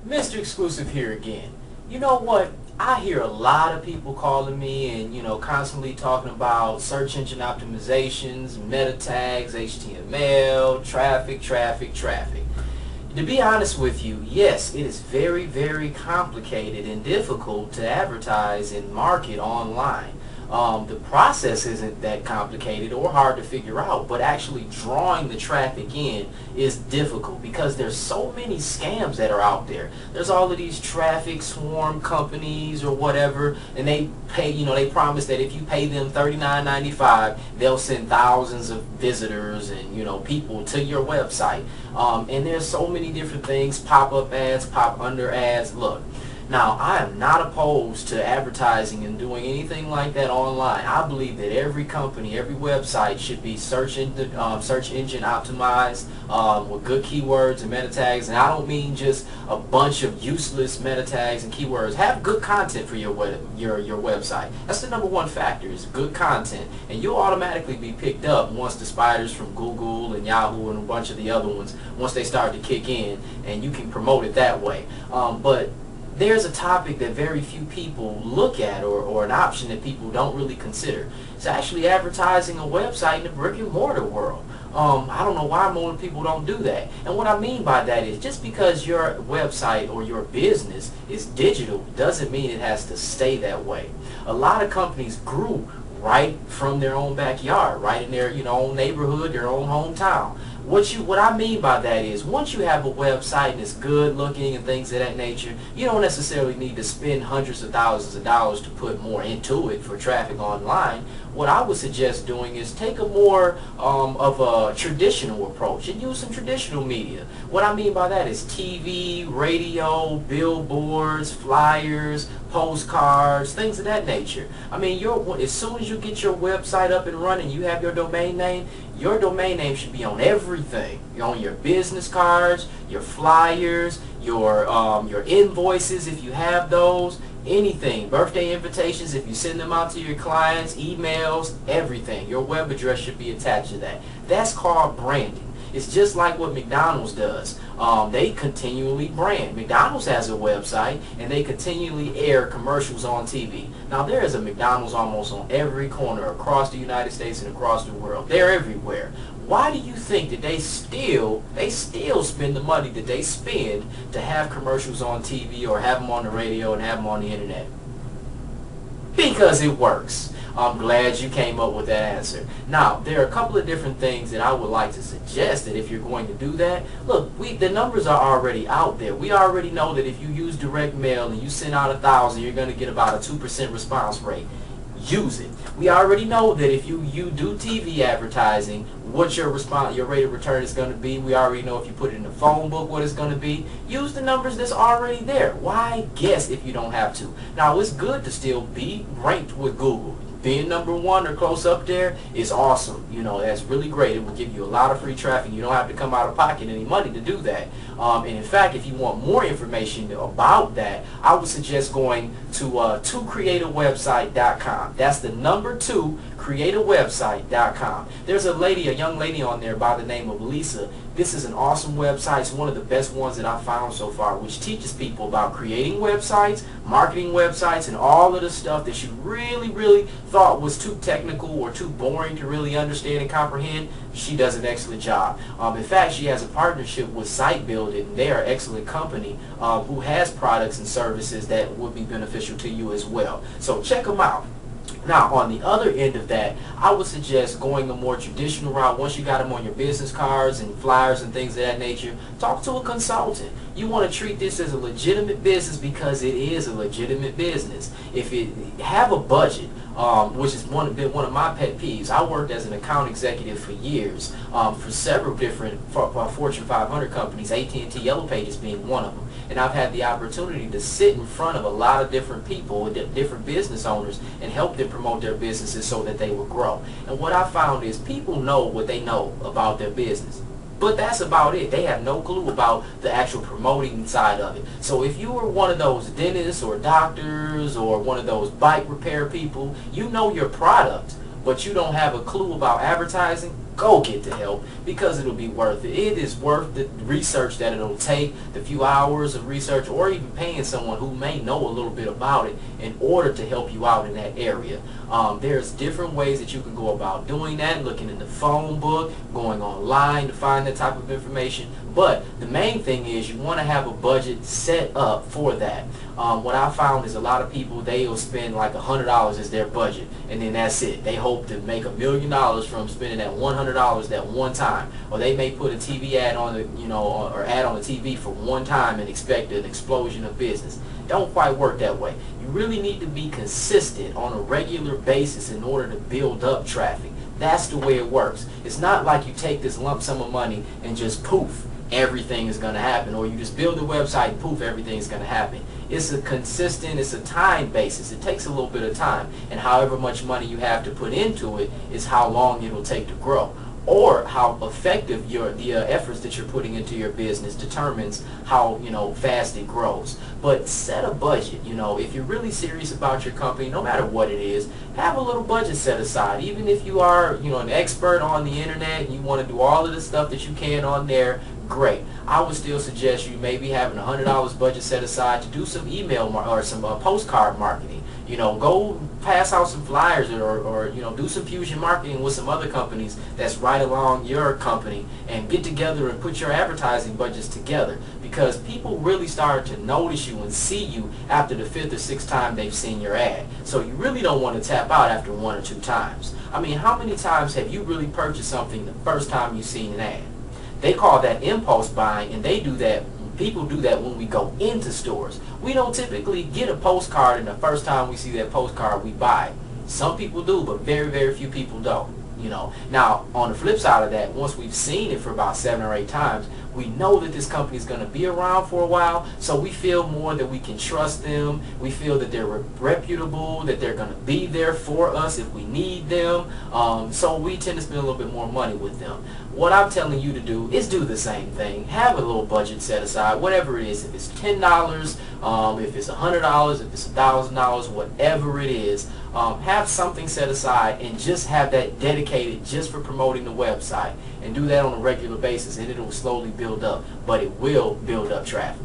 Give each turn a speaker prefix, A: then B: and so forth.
A: Mr. Exclusive here again. You know what? I hear a lot of people calling me and, constantly talking about search engine optimizations, meta tags, HTML, traffic. To be honest with you, yes, it is very, very complicated and difficult to advertise and market online. The process isn't that complicated or hard to figure out, but actually drawing the traffic in is difficult because there's so many scams that are out there. There's all of these traffic swarm companies or whatever, and they pay, they promise that if you pay them $39.95, they'll send thousands of visitors and, people to your website. And there's so many different things, pop-up ads, pop-under ads. Look. Now, I am not opposed to advertising and doing anything like that online. I believe that every company, every website should be search engine optimized with good keywords and meta tags. And I don't mean just a bunch of useless meta tags and keywords. Have good content for your website. That's the number one factor, is good content. And you'll automatically be picked up once the spiders from Google and Yahoo and a bunch of the other ones, once they start to kick in, and you can promote it that way. But there's a topic that very few people look at, or an option that people don't really consider. It's actually advertising a website in the brick and mortar world. I don't know why more people don't do that. And what I mean by that is, just because your website or your business is digital doesn't mean it has to stay that way. A lot of companies grew right from their own backyard, right in their own neighborhood, their own hometown. What I mean by that is, once you have a website and it's good looking and things of that nature, you don't necessarily need to spend hundreds of thousands of dollars to put more into it for traffic online. What I would suggest doing is take a more of a traditional approach and use some traditional media. What I mean by that is TV, radio, billboards, flyers, postcards, things of that nature. I mean, as soon as you get your website up and running, you have your domain name. Your domain name should be on everything. On your business cards, your flyers, your invoices if you have those, anything, birthday invitations if you send them out to your clients, emails, everything. Your web address should be attached to that. That's called branding. It's just like what McDonald's does. They continually brand. McDonald's has a website and they continually air commercials on TV. Now, there is a McDonald's almost on every corner across the United States and across the world. They're everywhere. Why do you think that they still spend the money that they spend to have commercials on TV or have them on the radio and have them on the internet? Because it works. I'm glad you came up with that answer. Now, there are a couple of different things that I would like to suggest that if you're going to do that. Look, the numbers are already out there. We already know that if you use direct mail and you send out 1,000, you're going to get about a 2% response rate. Use it. We already know that if you do TV advertising, what your rate of return is going to be. We already know if you put it in the phone book what it's going to be. Use the numbers that's already there. Why guess if you don't have to? Now, it's good to still be ranked with Google. Being number one or close up there is awesome. That's really great. It will give you a lot of free traffic. You don't have to come out of pocket any money to do that. And in fact, if you want more information about that, I would suggest going to 2createawebsite.com. That's the number 2, createawebsite.com. There's a young lady on there by the name of Lisa. This is an awesome website. It's one of the best ones that I've found so far, which teaches people about creating websites, marketing websites, and all of the stuff that you really thought was too technical or too boring to really understand and comprehend. She does an excellent job. In fact, she has a partnership with SiteBuild. They are an excellent company who has products and services that would be beneficial to you as well. So check them out. Now, on the other end of that, I would suggest going a more traditional route. Once you got them on your business cards and flyers and things of that nature, talk to a consultant. You want to treat this as a legitimate business because it is a legitimate business. If it have a budget, which is one of my pet peeves. I worked as an account executive for years for several different Fortune 500 companies, AT&T Yellow Pages being one of them. And I've had the opportunity to sit in front of a lot of different people, different business owners, and help them promote their businesses so that they will grow. And what I found is people know what they know about their business. But that's about it. They have no clue about the actual promoting side of it. So if you were one of those dentists or doctors or one of those bike repair people, you know your product, but you don't have a clue about advertising, go get the help, because it'll be worth it. It is worth the research that it'll take, the few hours of research, or even paying someone who may know a little bit about it in order to help you out in that area. There's different ways that you can go about doing that, looking in the phone book, going online to find that type of information. But the main thing is you want to have a budget set up for that. What I found is a lot of people, they will spend like $100 as their budget, and then that's it. They hope to make $1 million from spending that $100 that one time, or they may put a TV ad on the, or ad on the TV for one time and expect an explosion of business. Don't quite work that way. You really need to be consistent on a regular basis in order to build up traffic. That's the way it works. It's not like you take this lump sum of money and just poof, everything is going to happen, or you just build a website and poof, everything is going to happen. It's a consistent, it's a time basis. It takes a little bit of time, and however much money you have to put into it is how long it will take to grow, or how effective the efforts that you're putting into your business determines how fast it grows. But set a budget. If you're really serious about your company, no matter what it is, have a little budget set aside. Even if you are an expert on the internet and you want to do all of the stuff that you can on there, great. I would still suggest you maybe having $100 budget set aside to do some email or some postcard marketing. Go pass out some flyers, or do some fusion marketing with some other companies that's right along your company, and get together and put your advertising budgets together, because people really start to notice you and see you after the 5th or 6th time they've seen your ad. So you really don't want to tap out after 1 or 2 times. I mean, how many times have you really purchased something the first time you've seen an ad? They call that impulse buying, and they do that. People do that when we go into stores. We don't typically get a postcard, and the first time we see that postcard, we buy. Some people do, but very, very few people don't. Now, on the flip side of that, once we've seen it for about 7 or 8 times, we know that this company is going to be around for a while, so we feel more that we can trust them. We feel that they're reputable, that they're going to be there for us if we need them. So we tend to spend a little bit more money with them. What I'm telling you to do is do the same thing. Have a little budget set aside, whatever it is. If it's $10, if it's $100, if it's $1,000, whatever it is, have something set aside and just have that dedicated just for promoting the website, and do that on a regular basis, and it will slowly build up, but it will build up traffic.